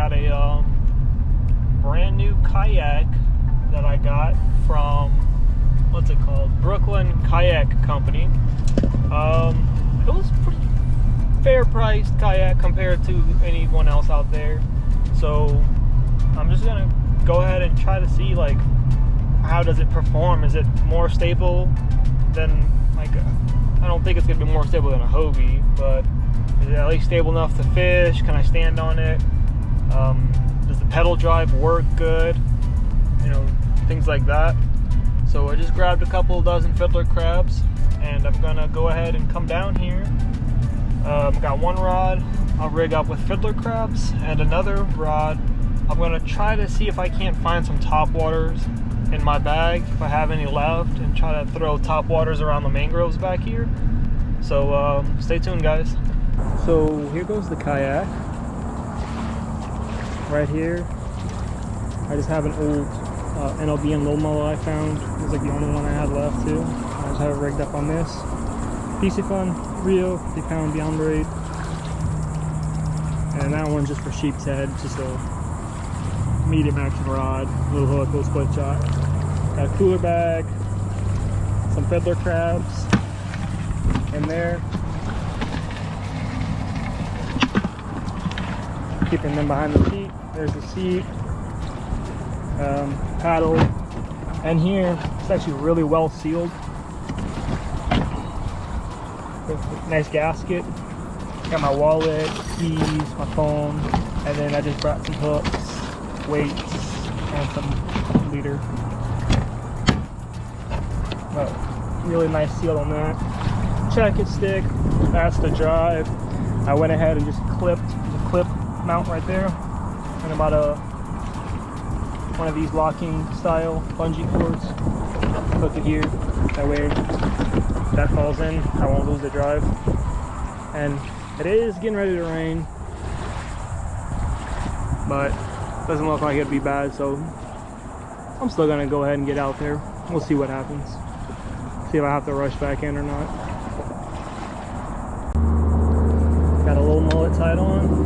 got a brand new kayak that I got from, what's it called? Brooklyn Kayak Company. It was pretty fair priced kayak compared to anyone else out there. So I'm just gonna go ahead and try to see, like, how does it perform? Is it more stable than, like, I don't think it's gonna be more stable than a Hobie, but is it at least stable enough to fish? Can I stand on it? Does the pedal drive work good? You know, things like that. So I just grabbed a couple dozen fiddler crabs, and I'm gonna go ahead and come down here. Got one rod I'll rig up with fiddler crabs, and another rod I'm gonna try to see if I can't find some top waters in my bag, if I have any left, and try to throw top waters around the mangroves back here. So stay tuned, guys. So here goes the kayak right here. I just have an old NLBN low mullet I found. It was like the only one I had left too. I just have it rigged up on this PC Fun Rio 50-pound Beyond braid, and that one's just for sheep's head, just a medium action rod, little hook, little split shot. Got a cooler bag, some fiddler crabs in there, keeping them behind the seat. There's the seat, paddle, and here it's actually really well sealed. Nice gasket. Got my wallet, keys, my phone, and then I just brought some hooks, weights, and some leader. Oh, really nice seal on that. Jacket stick, that's the drive. I went ahead and just clipped the clip mount right there, and about one of these locking style bungee cords. Hook it here, that way if that falls in, I won't lose the drive. And it is getting ready to rain, but it doesn't look like it'd be bad, so I'm still gonna go ahead and get out there. We'll see what happens. See if I have to rush back in or not. Got a little mullet tied on.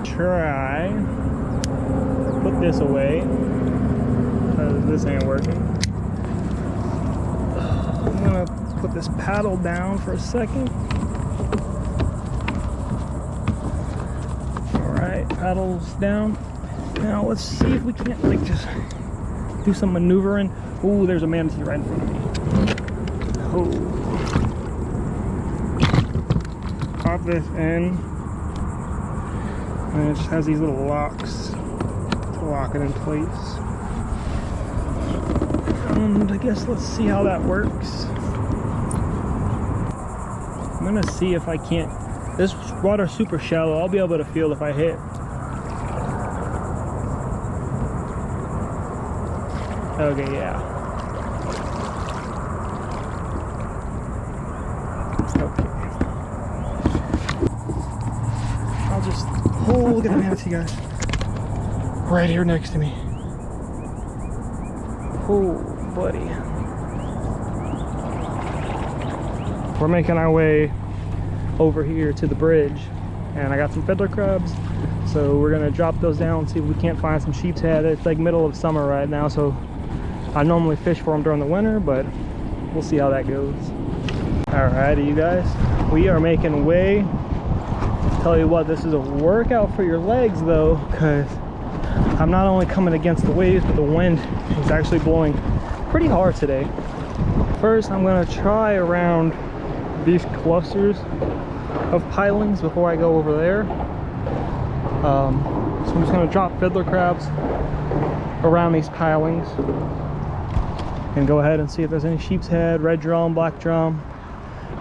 Try put this away because this ain't working. I'm gonna put this paddle down for a second. Alright, paddles down. Now let's see if we can't, like, just do some maneuvering. Oh, there's a manatee right in front of me. Oh. Pop this in. And it just has these little locks to lock it in place. And I guess let's see how that works. I'm gonna see if I can't. This water's super shallow. I'll be able to feel if I hit. Okay, yeah. Okay. I'll just. Oh, look at the manatee, guys. Right here next to me. Oh, buddy. We're making our way over here to the bridge, and I got some fiddler crabs, so we're gonna drop those down and see if we can't find some sheep's head. It's like middle of summer right now, so I normally fish for them during the winter, but we'll see how that goes. Alrighty, you guys, we are making way. Tell you what, this is a workout for your legs though, because I'm not only coming against the waves, but the wind is actually blowing pretty hard today. First, I'm going to try around these clusters of pilings before I go over there. So I'm just going to drop fiddler crabs around these pilings and go ahead and see if there's any sheep's head, red drum, black drum,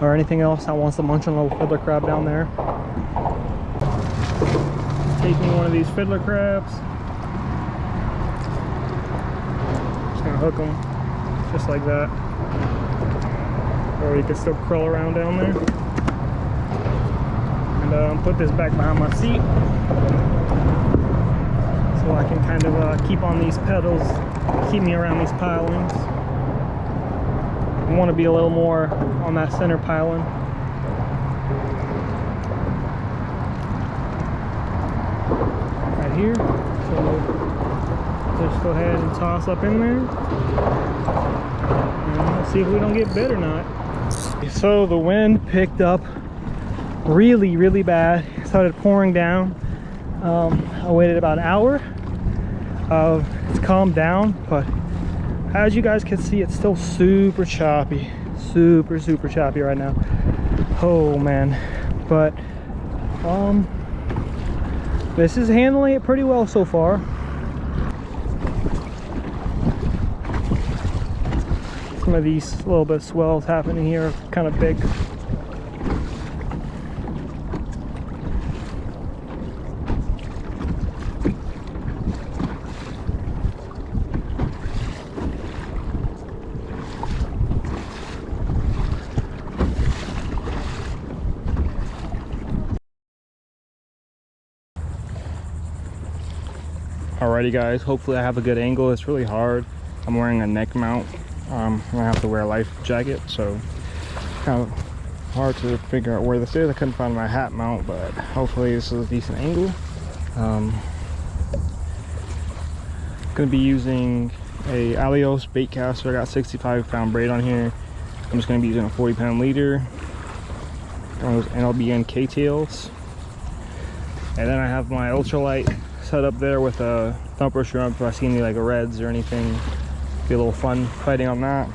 or anything else that wants to munch on a little fiddler crab down there. Taking one of these fiddler crabs, just gonna hook them just like that. or you can still curl around down there. And put this back behind my seat so I can kind of keep on these pedals, keep me around these pilings. I want to be a little more on that center piling. Right here. So just go ahead and toss up in there. And we'll see if we don't get bit or not. So the wind picked up really, really bad. It started pouring down. I waited about an hour. It's calmed down, but as you guys can see, it's still super choppy. Super choppy right now. Oh man. But this is handling it pretty well so far. Some of these little bit of swells happening here are kind of big. Alrighty guys, hopefully I have a good angle. It's really hard. I'm wearing a neck mount. I'm gonna have to wear a life jacket, so kind of hard to figure out where this is. I couldn't find my hat mount, but hopefully this is a decent angle. Gonna be using a Alios bait caster. I got 65-pound braid on here. I'm just gonna be using a 40-pound leader, and I'll be in K-tails. And then I have my ultralight set up there with a thumper shrimp. If I see any like reds or anything, be a little fun fighting on that.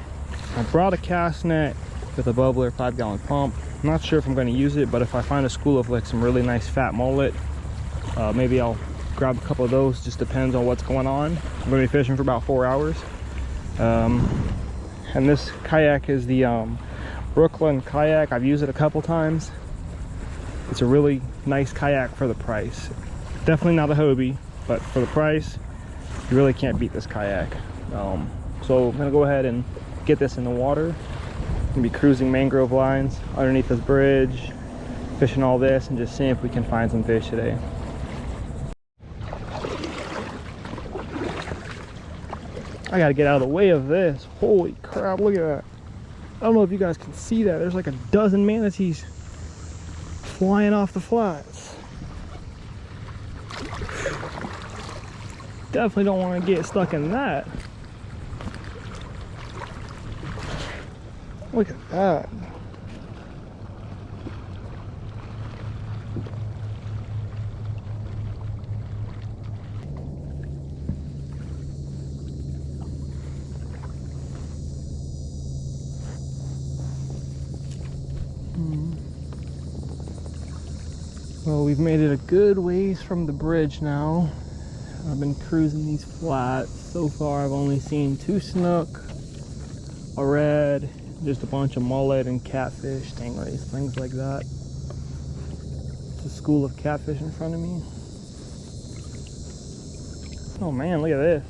I brought a cast net with a bubbler 5-gallon pump. I'm not sure if I'm going to use it, but if I find a school of like some really nice fat mullet, maybe I'll grab a couple of those. Just depends on what's going on. I'm going to be fishing for about 4 hours. And this kayak is the Brooklyn Kayak. I've used it a couple times. It's a really nice kayak for the price. Definitely not a Hobie, but for the price, you really can't beat this kayak. So I'm gonna go ahead and get this in the water. I'm gonna be cruising mangrove lines underneath this bridge, fishing all this, and just seeing if we can find some fish today. I gotta get out of the way of this. Holy crap, look at that. I don't know if you guys can see that. There's like a dozen manatees flying off the flats. Definitely don't want to get stuck in that. Look at that. Well, we've made it a good ways from the bridge now. I've been cruising these flats. So far I've only seen 2 snook, a red, just a bunch of mullet and catfish, stingrays, things like that. There's a school of catfish in front of me. Oh man, look at this.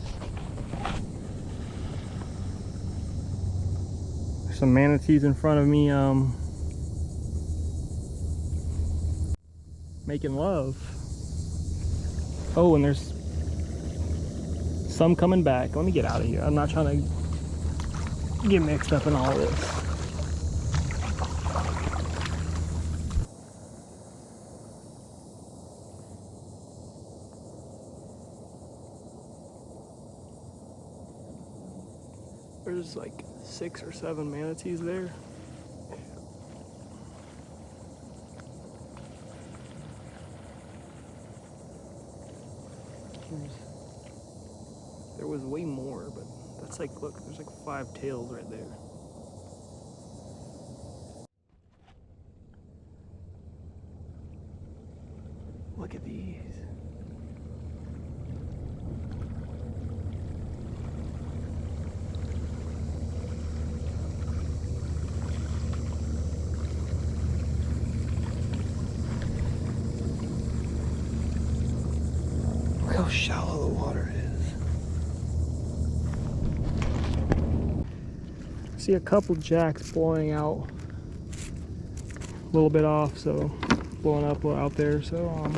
There's some manatees in front of me making love. Oh, and there's some coming back. Let me get out of here. I'm not trying to get mixed up in all this. There's like 6 or 7 manatees there. There was way more, but that's like, look, there's like 5 tails right there. Look at these. Look how shallow the water is. see a couple jacks blowing out a little bit off, so blowing up out there. So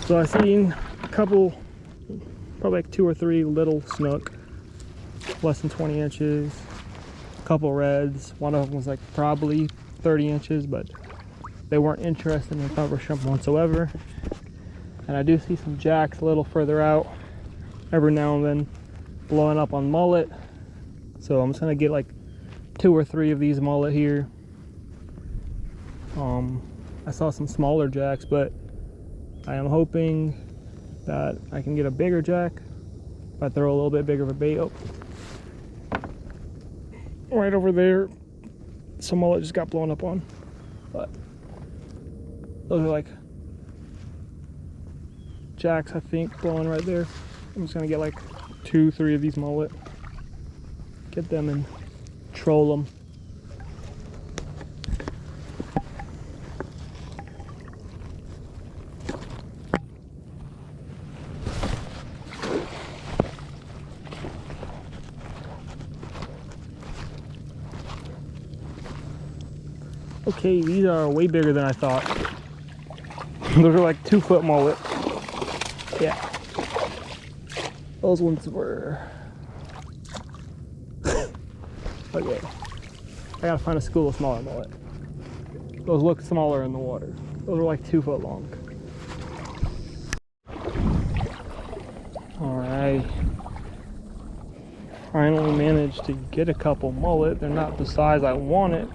I seen a couple, probably like 2 or 3 little snook, less than 20 inches. A couple reds. One of them was like probably 30 inches, but they weren't interested in cover shrimp whatsoever. And I do see some jacks a little further out every now and then blowing up on mullet. So I'm just gonna get like 2 or 3 of these mullet here. I saw some smaller jacks, but I am hoping that I can get a bigger jack if I throw a little bit bigger of a bait. Oh, right over there, some mullet just got blown up on. But those are like jacks, I think, blowing right there. I'm just gonna get like 2, 3 of these mullet, get them and troll them. Okay, these are way bigger than I thought. Those are like 2-foot mullet. Yeah. Those ones were... Okay. I gotta find a school of smaller mullet. Those look smaller in the water. Those are like 2 foot long. Alright. Finally managed to get a couple mullet. They're not the size I wanted,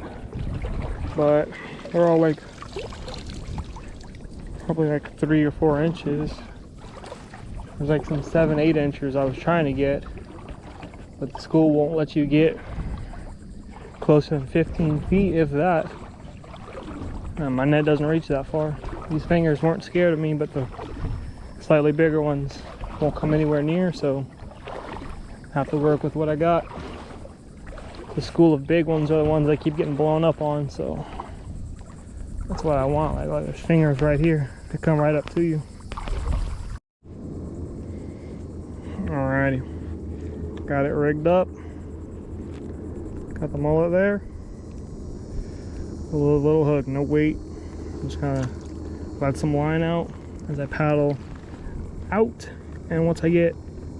but they're all like probably like 3 or 4 inches. There's like some 7, 8 inches I was trying to get, but the school won't let you get closer than 15 feet, if that. My net doesn't reach that far. These fingers weren't scared of me, but the slightly bigger ones won't come anywhere near, so I have to work with what I got. The school of big ones are the ones I keep getting blown up on, so that's what I want. Like there's fingers right here to come right up to you. Alrighty, got it rigged up. Got the mullet there. A little hook, no weight. I'm just gonna let some line out as I paddle out, and once I get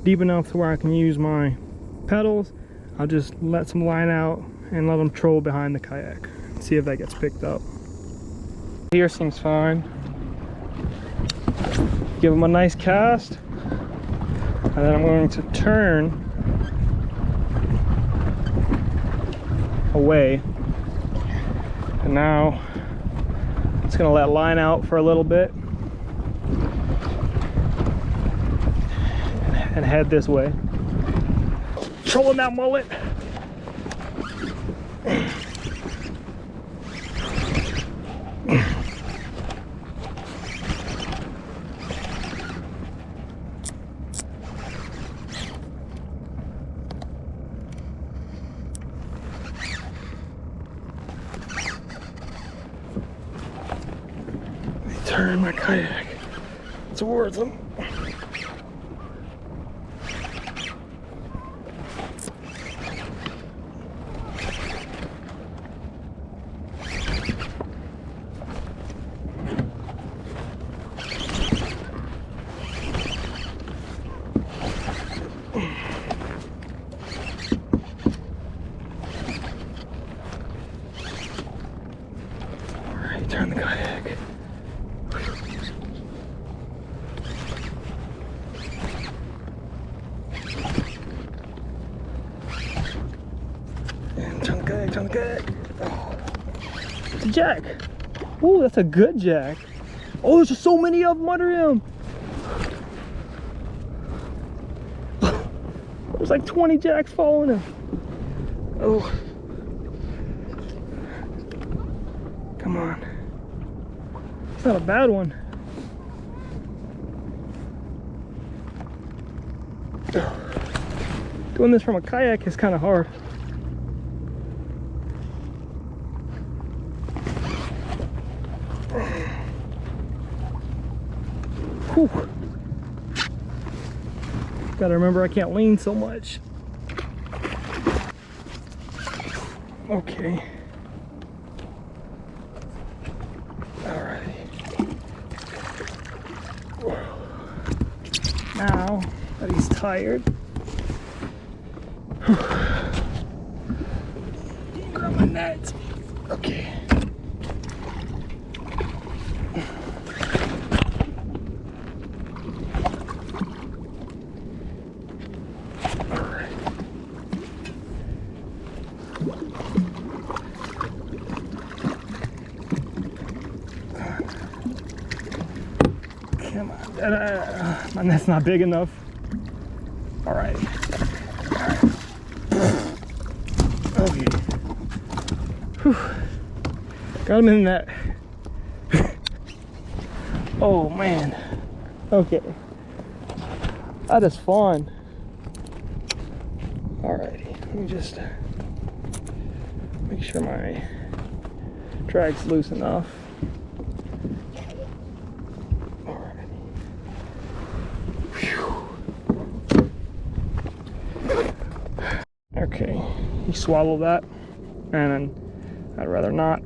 deep enough to where I can use my pedals, I'll just let some line out and let them troll behind the kayak. See if that gets picked up. Here seems fine. Give them a nice cast, and then I'm going to turn away, and now it's gonna let line out for a little bit and head this way. Trolling that mullet. Turn my kayak towards them. Alright, turn the kayak. On the kayak. Oh. It's a jack. Oh, that's a good jack. Oh, there's just so many of them under him. There's like 20 jacks following him. Oh. Come on. It's not a bad one. Doing this from a kayak is kind of hard. Whew. Gotta remember I can't lean so much. Okay. Alrighty. Now that he's tired, grab my net. Okay. Come on, my net's not big enough. All right. Okay. Whew. Got him in that. Oh man. Okay. That is fun. Alrighty. Let me just make sure my drag's loose enough. Okay, he swallowed that, and I'd rather not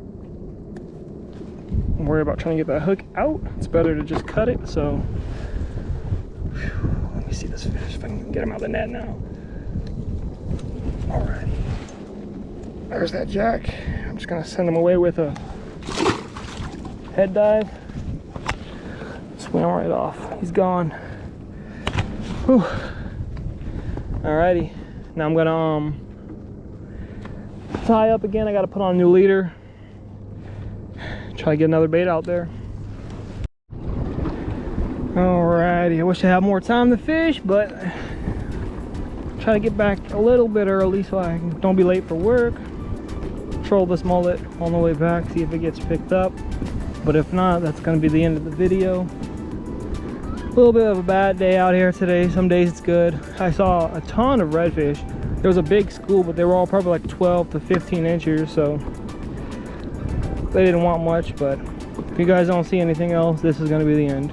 worry about trying to get that hook out. It's better to just cut it. So let me see this fish if I can get him out of the net now. Alrighty, there's that jack. I'm just gonna send him away with a head dive. Swim right off. He's gone. Whew. Alrighty. Now I'm gonna tie up again. I gotta put on a new leader. Try to get another bait out there. Alrighty, I wish I had more time to fish, but try to get back a little bit early so I don't be late for work. Troll this mullet on the way back, see if it gets picked up. But if not, that's gonna be the end of the video. A little bit of a bad day out here today. Some days it's good. I saw a ton of redfish. There was a big school, but they were all probably like 12 to 15 inches, so they didn't want much. But if you guys don't see anything else, this is going to be the end.